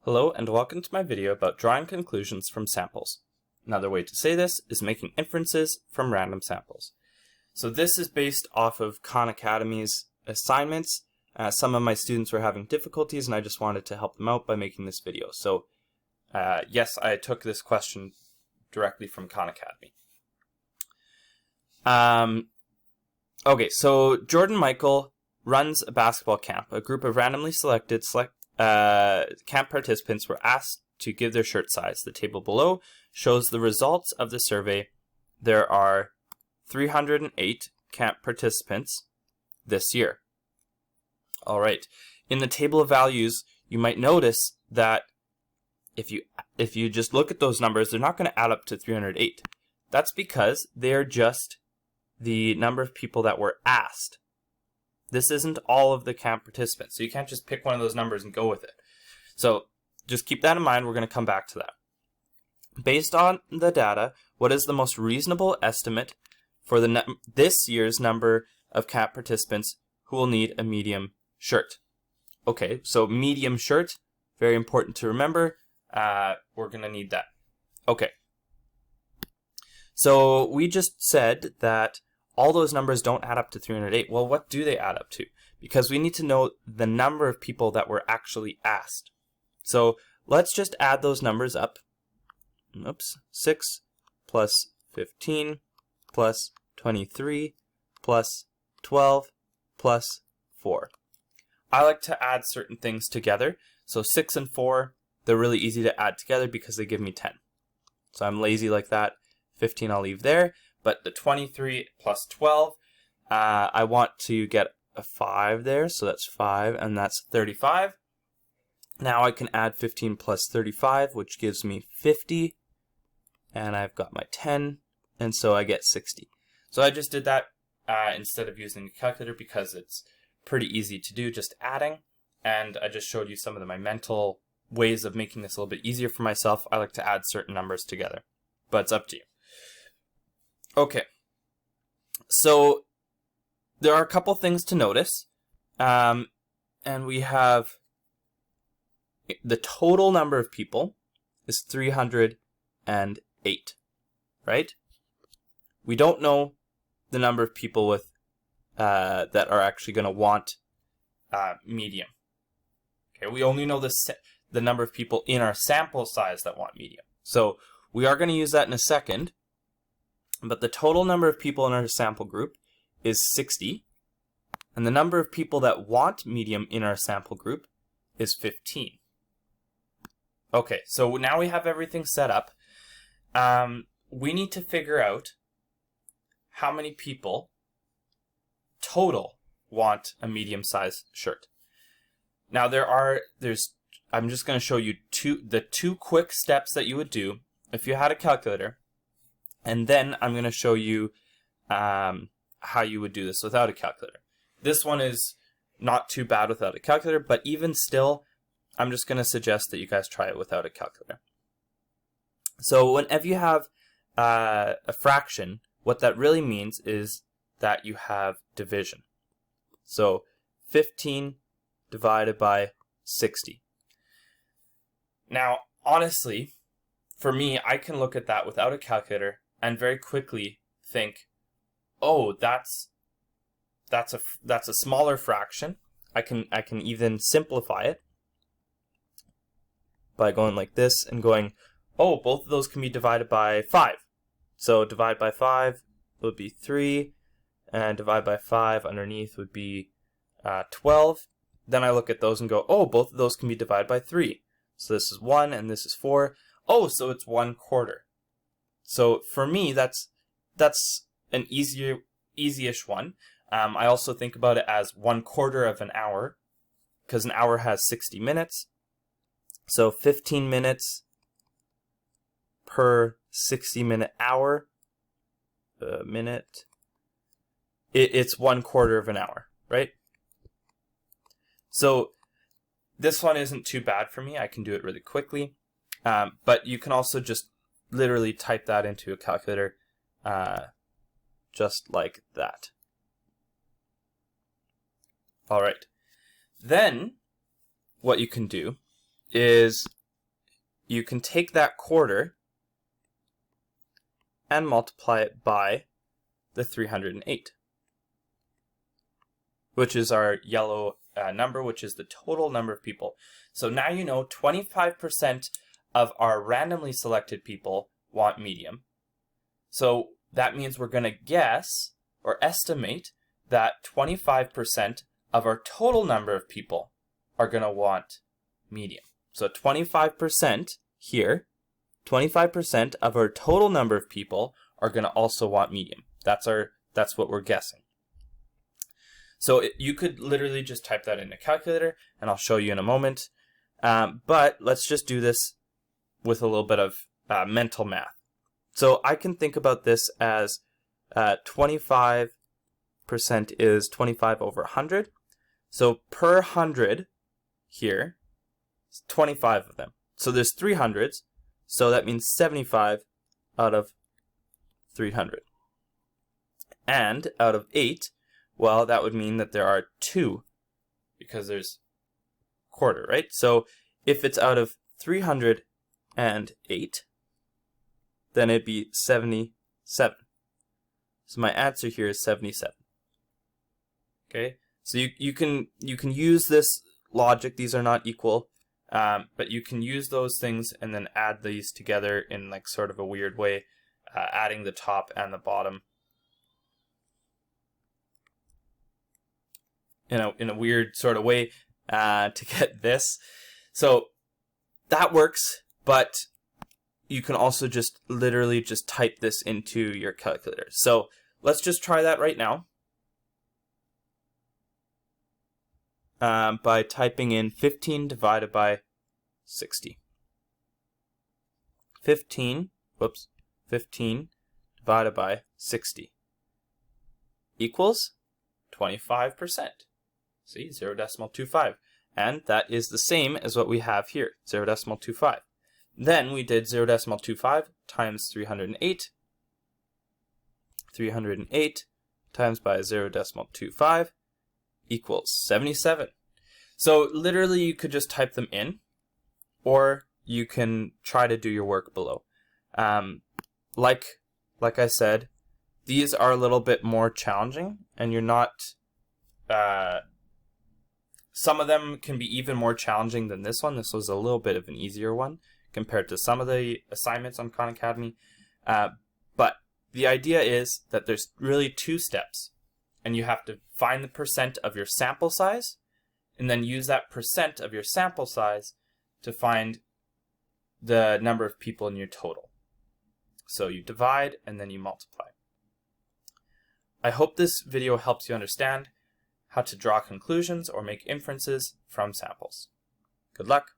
Hello and welcome to my video about drawing conclusions from samples. Another way to say this is making inferences from random samples. So this is based off of Khan Academy's assignments. Some of my students were having difficulties and I just wanted to help them out by making this video. So yes, I took this question directly from Khan Academy. Okay, so Jordan Michael runs a basketball camp. A group of randomly selected camp participants were asked to give their shirt size. The table below shows the results of the survey. There are 308 camp participants this year. All right. In the table of values, you might notice that if you just look at those numbers, they're not going to add up to 308. That's because they're just the number of people that were asked. This isn't all of the camp participants, so you can't just pick one of those numbers and go with it. So just keep that in mind. We're going to come back to that. Based on the data, what is the most reasonable estimate for this year's number of camp participants who will need a medium shirt? Okay, so medium shirt, very important to remember. We're going to need that. Okay. So we just said that all those numbers don't add up to 308. Well, what do they add up to? Because we need to know the number of people that were actually asked. So let's just add those numbers up. Oops. 6 plus 15 plus 23 plus 12 plus 4. I like to add certain things together. So 6 and 4, they're really easy to add together because they give me 10. So I'm lazy like that. 15 I'll leave there. But the 23 plus 12, I want to get a 5 there, so that's 5, and that's 35. Now I can add 15 plus 35, which gives me 50, and I've got my 10, and so I get 60. So I just did that instead of using a calculator because it's pretty easy to do, just adding, and I just showed you some of my mental ways of making this a little bit easier for myself. I like to add certain numbers together, but it's up to you. Okay, so there are a couple things to notice, and we have the total number of people is 308, right? We don't know the number of people with that are actually going to want medium. Okay, we only know the number of people in our sample size that want medium. So we are going to use that in a second. But the total number of people in our sample group is 60. And the number of people that want medium in our sample group is 15. Okay, so now we have everything set up. We need to figure out how many people total want a medium-sized shirt. Now I'm just going to show you the two quick steps that you would do if you had a calculator. And then I'm going to show you how you would do this without a calculator. This one is not too bad without a calculator, but even still, I'm just going to suggest that you guys try it without a calculator. So whenever you have a fraction, what that really means is that you have division. So 15 divided by 60. Now, honestly, for me, I can look at that without a calculator and very quickly think, oh, that's a smaller fraction. I can even simplify it by going like this and going, oh, both of those can be divided by 5. So divide by 5 would be 3, and divide by 5 underneath would be 12. Then I look at those and go, oh, both of those can be divided by 3. So this is 1 and this is 4. Oh, so it's 1/4. So for me, that's an easy-ish one. I also think about it as 1/4 of an hour, because an hour has 60 minutes. So 15 minutes per 60-minute hour. It's 1/4 of an hour, right? So this one isn't too bad for me. I can do it really quickly. But you can also just literally type that into a calculator just like that. All right. Then what you can do is you can take that quarter and multiply it by the 308, which is our yellow number, which is the total number of people. So now you know 25% of our randomly selected people want medium. So that means we're going to guess or estimate that 25% of our total number of people are going to want medium. So 25% here, 25% of our total number of people are going to also want medium. That's what we're guessing. So you could literally just type that in a calculator, and I'll show you in a moment. But let's just do this with a little bit of mental math. So I can think about this as 25% is 25 over 100. So per 100 here, 25 of them. So there's 300s, so that means 75 out of 300. And out of 8, well, that would mean that there are 2, because there's quarter, right? So if it's out of 308, then it'd be 77. So my answer here is 77. Okay, so you can use this logic. These are not equal, but you can use those things and then add these together in like sort of a weird way, adding the top and the bottom in a weird sort of way to get this. So that works, but you can also just literally just type this into your calculator. So let's just try that right now by typing in 15 divided by 60. 15 divided by 60 equals 25%. See, 0.25. And that is the same as what we have here, 0.25. Then we did 0.25 times 308. 308 times by 0.25 equals 77. So literally you could just type them in, or you can try to do your work below. Like I said, these are a little bit more challenging, and you're not... some of them can be even more challenging than this one. This was a little bit of an easier one compared to some of the assignments on Khan Academy. But the idea is that there's really 2 steps, and you have to find the percent of your sample size, and then use that percent of your sample size to find the number of people in your total. So you divide and then you multiply. I hope this video helps you understand how to draw conclusions or make inferences from samples. Good luck!